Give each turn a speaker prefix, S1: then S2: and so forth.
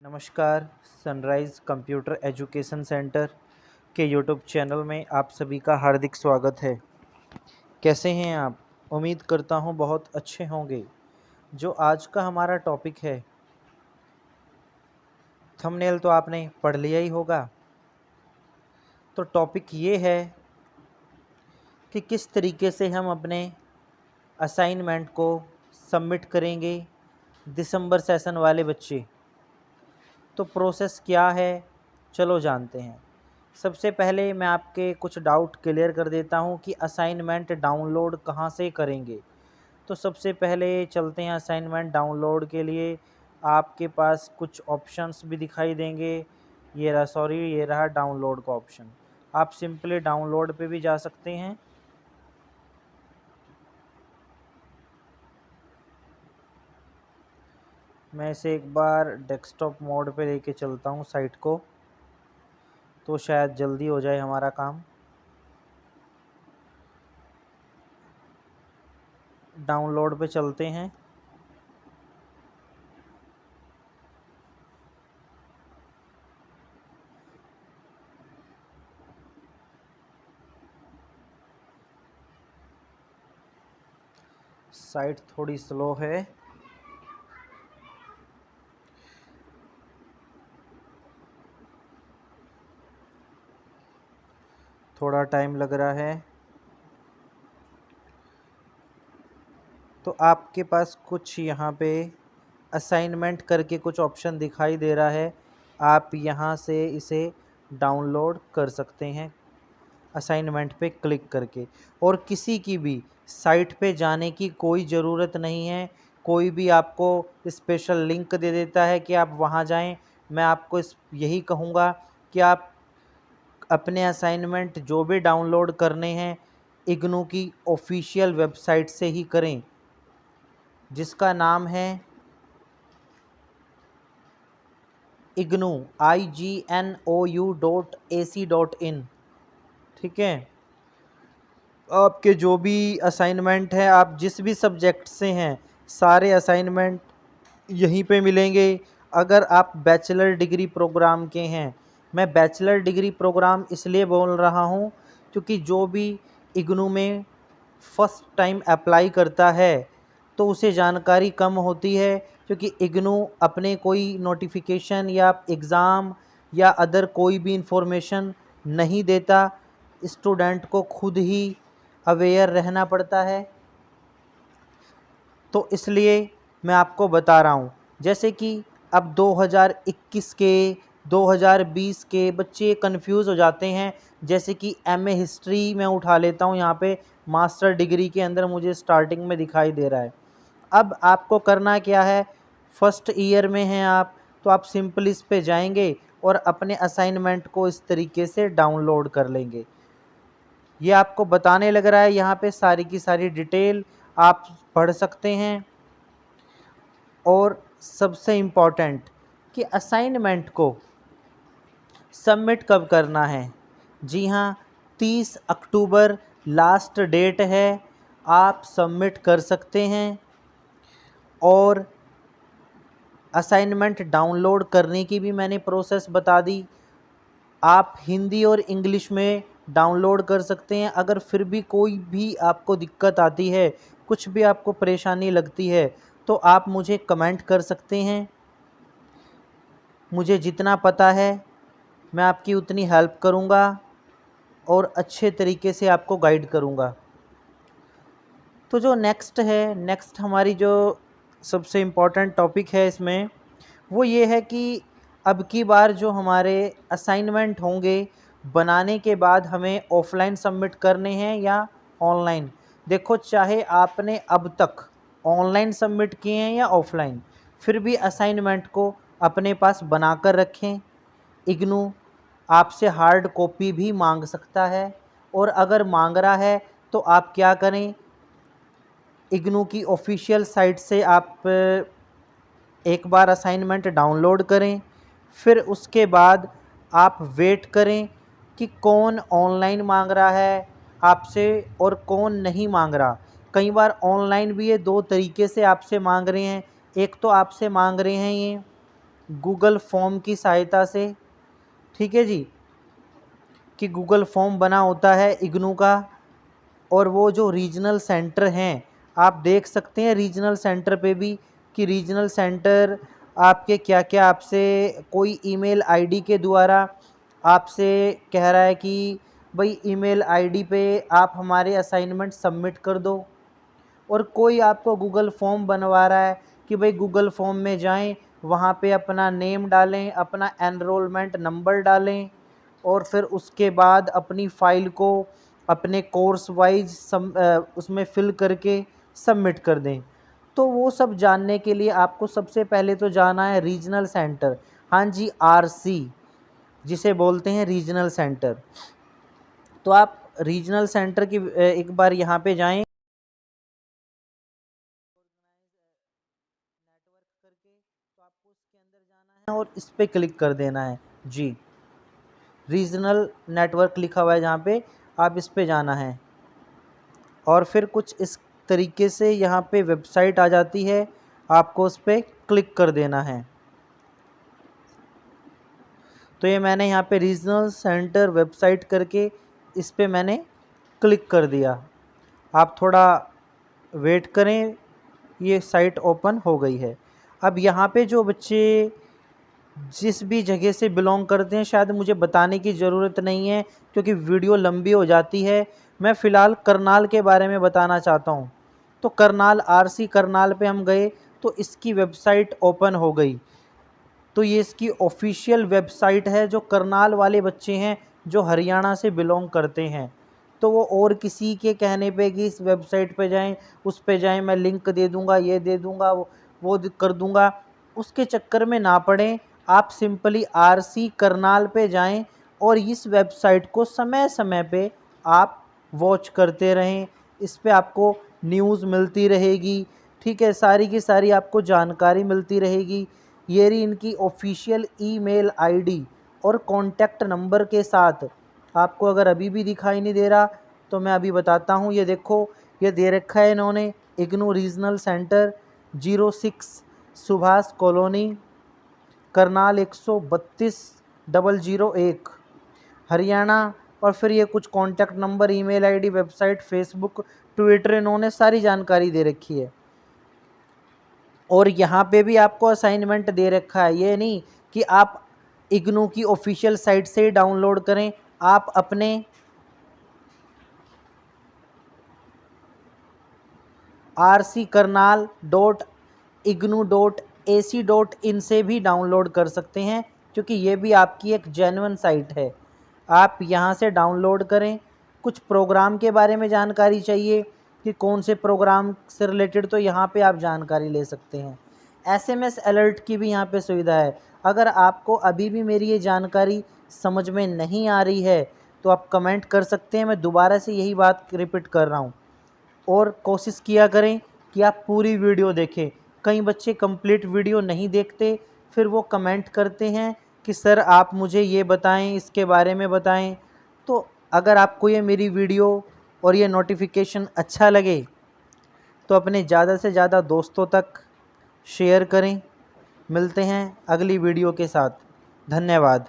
S1: नमस्कार। Sunrise computer education centre के YouTube channel में आप सभी का हार्दिक स्वागत है। कैसे हैं आप? उम्मीद करता हूं बहुत अच्छे होंगे। जो आज का हमारा टॉपिक है, थंबनेल तो आपने पढ़ लिया ही होगा। तो टॉपिक ये है कि किस तरीके से हम अपने असाइनमेंट को सबमिट करेंगे दिसंबर सेशन वाले बच्चे। तो प्रोसेस क्या है, चलो जानते हैं। सबसे पहले मैं आपके कुछ डाउट क्लियर कर देता हूं कि असाइनमेंट डाउनलोड कहां से करेंगे। तो सबसे पहले चलते हैं असाइनमेंट डाउनलोड के लिए। आपके पास कुछ ऑप्शंस भी दिखाई देंगे। ये रहा डाउनलोड का ऑप्शन। आप सिंपली डाउनलोड पे भी जा सकते हैं। मैं इसे एक बार डेस्कटॉप मोड पे लेके चलता हूं साइट को, तो शायद जल्दी हो जाए हमारा काम। डाउनलोड पे चलते हैं। साइट थोड़ी स्लो है। थोड़ा टाइम लग रहा है। तो आपके पास कुछ यहाँ पे असाइनमेंट करके कुछ ऑप्शन दिखाई दे रहा है। आप यहाँ से इसे डाउनलोड कर सकते हैं असाइनमेंट पे क्लिक करके। और किसी की भी साइट पे जाने की कोई ज़रूरत नहीं है। कोई भी आपको स्पेशल लिंक दे देता है कि आप वहाँ जाएं। मैं आपको यही कहूँगा कि आप अपने असाइनमेंट जो भी डाउनलोड करने हैं इग्नू की ऑफिशियल वेबसाइट से ही करें, जिसका नाम है इग्नू ignou.ac.in। ठीक है। आपके जो भी असाइनमेंट हैं, आप जिस भी सब्जेक्ट से हैं, सारे असाइनमेंट यहीं पे मिलेंगे। अगर आप बैचलर डिग्री प्रोग्राम के हैं, मैं बैचलर डिग्री प्रोग्राम इसलिए बोल रहा हूँ क्योंकि जो भी इग्नू में फर्स्ट टाइम अप्लाई करता है तो उसे जानकारी कम होती है, क्योंकि इग्नू अपने कोई नोटिफिकेशन या एग्ज़ाम या अदर कोई भी इंफॉर्मेशन नहीं देता। स्टूडेंट को खुद ही अवेयर रहना पड़ता है। तो इसलिए मैं आपको बता रहा हूँ। जैसे कि अब 2021 के 2020 के बच्चे कंफ्यूज हो जाते हैं। जैसे कि एमए हिस्ट्री में उठा लेता हूँ, यहाँ पे मास्टर डिग्री के अंदर मुझे स्टार्टिंग में दिखाई दे रहा है। अब आपको करना क्या है, फर्स्ट ईयर में हैं आप, तो आप सिंपल इस पे जाएंगे और अपने असाइनमेंट को इस तरीके से डाउनलोड कर लेंगे। ये आपको बताने लग रहा है यहाँ पे सारी की सारी डिटेल आप पढ़ सकते हैं। और सबसे इम्पॉर्टेंट कि असाइनमेंट को सबमिट कब करना है। जी हाँ, 30 अक्टूबर लास्ट डेट है। आप सबमिट कर सकते हैं। और असाइनमेंट डाउनलोड करने की भी मैंने प्रोसेस बता दी। आप हिंदी और इंग्लिश में डाउनलोड कर सकते हैं। अगर फिर भी कोई भी आपको दिक्कत आती है, कुछ भी आपको परेशानी लगती है, तो आप मुझे कमेंट कर सकते हैं। मुझे जितना पता है मैं आपकी उतनी हेल्प करूंगा और अच्छे तरीके से आपको गाइड करूंगा। तो जो नेक्स्ट हमारी जो सबसे इम्पोर्टेंट टॉपिक है इसमें, वो ये है कि अब की बार जो हमारे असाइनमेंट होंगे बनाने के बाद हमें ऑफलाइन सबमिट करने हैं या ऑनलाइन। देखो, चाहे आपने अब तक ऑनलाइन सबमिट किए हैं या ऑफलाइन, फिर भी असाइनमेंट को अपने पास बनाकर रखें। इग्नू आपसे हार्ड कॉपी भी मांग सकता है, और अगर मांग रहा है तो आप क्या करें, इग्नू की ऑफिशियल साइट से आप एक बार असाइनमेंट डाउनलोड करें। फिर उसके बाद आप वेट करें कि कौन ऑनलाइन मांग रहा है आपसे और कौन नहीं मांग रहा। कई बार ऑनलाइन भी ये दो तरीके से आपसे मांग रहे हैं। एक तो आपसे मांग रहे हैं ये गूगल फॉर्म की सहायता से, ठीक है जी, कि गूगल फॉर्म बना होता है इग्नू का। और वो जो रीजनल सेंटर हैं, आप देख सकते हैं रीजनल सेंटर पे भी कि रीजनल सेंटर आपके क्या क्या आपसे कोई ईमेल आईडी के द्वारा आपसे कह रहा है कि भाई ईमेल आईडी पे आप हमारे असाइनमेंट सबमिट कर दो। और कोई आपको गूगल फॉर्म बनवा रहा है कि भाई गूगल फॉर्म में जाएं, वहाँ पे अपना नेम डालें, अपना एनरोलमेंट नंबर डालें, और फिर उसके बाद अपनी फ़ाइल को अपने कोर्स वाइज उसमें फ़िल करके सबमिट कर दें। तो वो सब जानने के लिए आपको सबसे पहले तो जाना है रीजनल सेंटर। हाँ जी, आरसी जिसे बोलते हैं रीजनल सेंटर। तो आप रीजनल सेंटर की एक बार यहाँ पे जाएं, तो आपको उसके अंदर जाना है और इस पे क्लिक कर देना है जी। रीजनल नेटवर्क लिखा हुआ है जहाँ पे, आप इस पे जाना है और फिर कुछ इस तरीके से यहाँ पे वेबसाइट आ जाती है, आपको उस पर क्लिक कर देना है। तो ये मैंने यहाँ पे रीजनल सेंटर वेबसाइट करके इस पे मैंने क्लिक कर दिया। आप थोड़ा वेट करें, ये साइट ओपन हो गई है। अब यहाँ पे जो बच्चे जिस भी जगह से बिलोंग करते हैं, शायद मुझे बताने की ज़रूरत नहीं है क्योंकि वीडियो लंबी हो जाती है। मैं फ़िलहाल करनाल के बारे में बताना चाहता हूँ। तो करनाल, आरसी करनाल पे हम गए तो इसकी वेबसाइट ओपन हो गई। तो ये इसकी ऑफिशियल वेबसाइट है। जो करनाल वाले बच्चे हैं जो हरियाणा से बिलोंग करते हैं, तो वो और किसी के कहने पे कि इस वेबसाइट पे जाएं, उस पे जाएं, मैं लिंक दे दूंगा, ये दे दूंगा, वो कर दूंगा, उसके चक्कर में ना पड़ें। आप सिंपली आरसी करनाल पे जाएं और इस वेबसाइट को समय समय पे आप वॉच करते रहें। इस पे आपको न्यूज़ मिलती रहेगी, ठीक है, सारी की सारी आपको जानकारी मिलती रहेगी। ये रही इनकी ऑफिशियल ईमेल आईडी और कॉन्टैक्ट नंबर के साथ। आपको अगर अभी भी दिखाई नहीं दे रहा तो मैं अभी बताता हूँ। ये देखो, ये दे रखा है इन्होंने, IGNOU regional centre 06 Subhash colony Karnal 132,001 Haryana. और फिर ये कुछ contact number, email ID, website, Facebook, Twitter, इन्होंने सारी जानकारी दे रखी है। और यहाँ पे भी आपको असाइनमेंट दे रखा है। ये नहीं कि आप इग्नू की ऑफिशियल साइट से डाउनलोड करें, आप अपने rckarnal.ignu.ac.in से भी डाउनलोड कर सकते हैं, क्योंकि ये भी आपकी एक जेन्युइन साइट है। आप यहाँ से डाउनलोड करें। कुछ प्रोग्राम के बारे में जानकारी चाहिए कि कौन से प्रोग्राम से रिलेटेड, तो यहाँ पे आप जानकारी ले सकते हैं। एसएमएस अलर्ट की भी यहाँ पे सुविधा है। अगर आपको अभी भी मेरी ये जानकारी समझ में नहीं आ रही है तो आप कमेंट कर सकते हैं। मैं दोबारा से यही बात रिपीट कर रहा हूँ। और कोशिश किया करें कि आप पूरी वीडियो देखें। कई बच्चे कंप्लीट वीडियो नहीं देखते, फिर वो कमेंट करते हैं कि सर आप मुझे ये बताएं, इसके बारे में बताएं। तो अगर आपको ये मेरी वीडियो और ये नोटिफिकेशन अच्छा लगे तो अपने ज़्यादा से ज़्यादा दोस्तों तक शेयर करें। मिलते हैं अगली वीडियो के साथ। धन्यवाद।